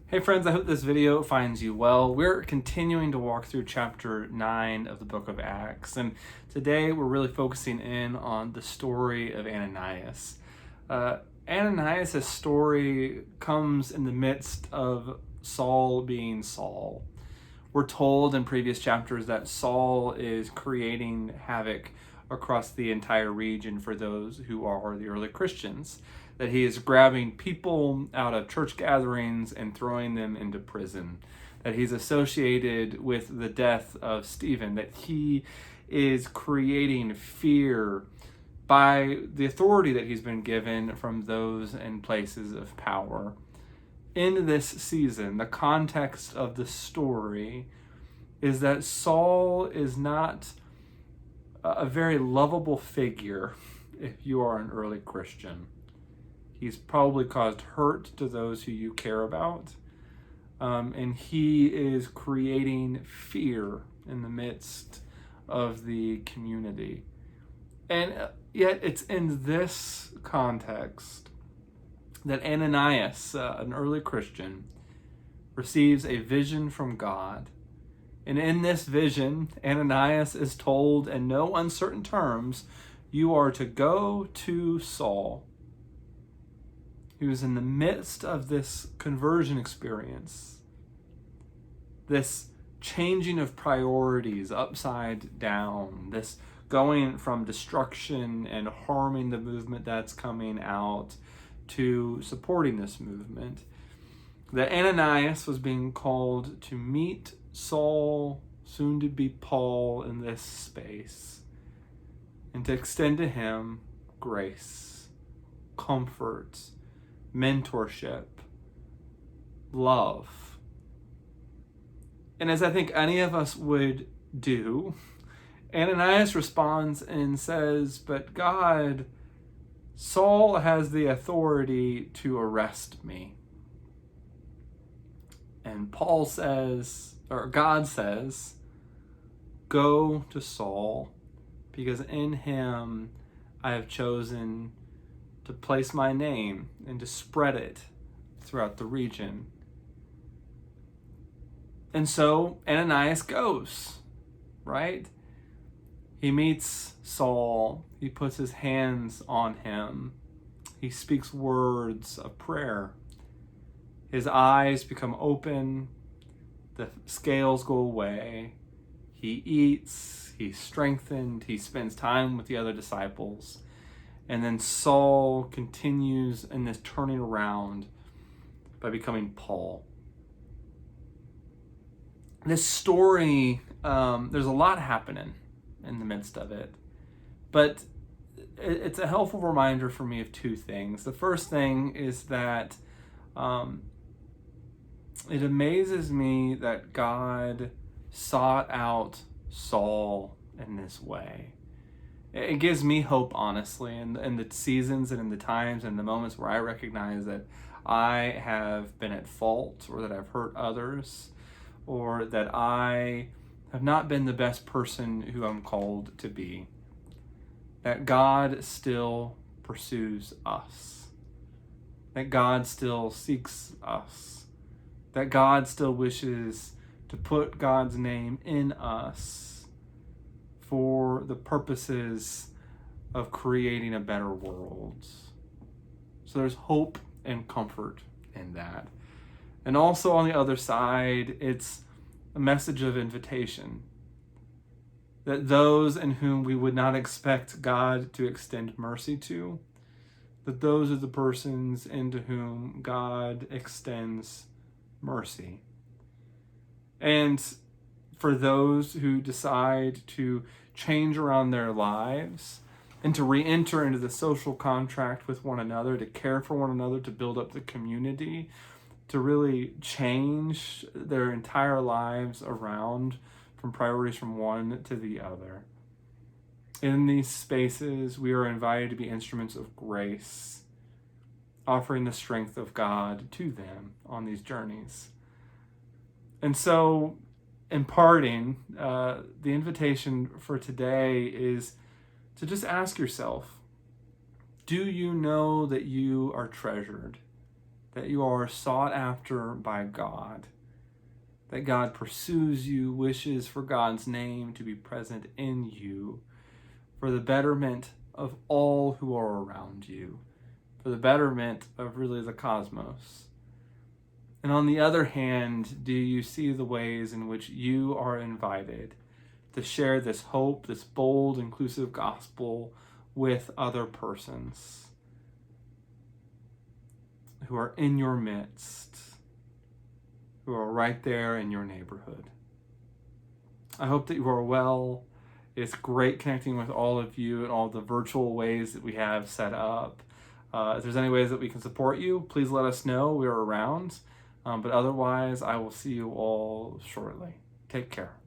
Hey friends, I hope this video finds you well. We're continuing to walk through chapter 9 of the book of Acts, and today we're really focusing in on the story of Ananias. Ananias' story comes in the midst of Saul being Saul. We're told in previous chapters that Saul is creating havoc across the entire region for those who are the early Christians, that he is grabbing people out of church gatherings and throwing them into prison, that he's associated with the death of Stephen, that he is creating fear by the authority that he's been given from those in places of power. In this season, the context of the story is that Saul is not a very lovable figure if you are an early Christian. He's probably caused hurt to those who you care about, and he is creating fear in the midst of the community. And yet it's in this context that Ananias, an early Christian, receives a vision from God. And in this vision, Ananias is told in no uncertain terms, you are to go to Saul. He was in the midst of this conversion experience, this changing of priorities upside down, this going from destruction and harming the movement that's coming out to supporting this movement. That Ananias was being called to meet Saul, soon to be Paul, in this space, and to extend to him grace, comfort, mentorship, love. And as I think any of us would do, Ananias responds and says, but God, Saul has the authority to arrest me. And Paul says, or God says, go to Saul, because in him I have chosen to place my name and to spread it throughout the region. And so Ananias goes, right? He meets Saul, he puts his hands on him, he speaks words of prayer. His eyes become open, the scales go away, he eats, he's strengthened, he spends time with the other disciples. And then Saul continues in this turning around by becoming Paul. This story, there's a lot happening in the midst of it, but it's a helpful reminder for me of two things. The first thing is that it amazes me that God sought out Saul in this way. It gives me hope, honestly, in the seasons and in the times and the moments where I recognize that I have been at fault, or that I've hurt others, or that I have not been the best person who I'm called to be. That God still pursues us. That God still seeks us. That God still wishes to put God's name in us for the purposes of creating a better world. So there's hope and comfort in that. And also on the other side, it's a message of invitation. That those in whom we would not expect God to extend mercy to, that those are the persons into whom God extends mercy. And for those who decide to change around their lives and to re-enter into the social contract with one another, to care for one another, to build up the community, to really change their entire lives around from priorities from one to the other. In these spaces, we are invited to be instruments of grace, offering the strength of God to them on these journeys. And so, in parting, the invitation for today is to just ask yourself, do you know that you are treasured? that you are sought after by God, that God pursues you, wishes for God's name to be present in you for the betterment of all who are around you, for the betterment of really the cosmos. And on the other hand, do you see the ways in which you are invited to share this hope, this bold, inclusive gospel with other persons who are in your midst, who are right there in your neighborhood? I hope that you are well. It's great connecting with all of you and all the virtual ways that we have set up. If there's any ways that we can support you, please let us know. We're around. But otherwise, I will see you all shortly. Take care.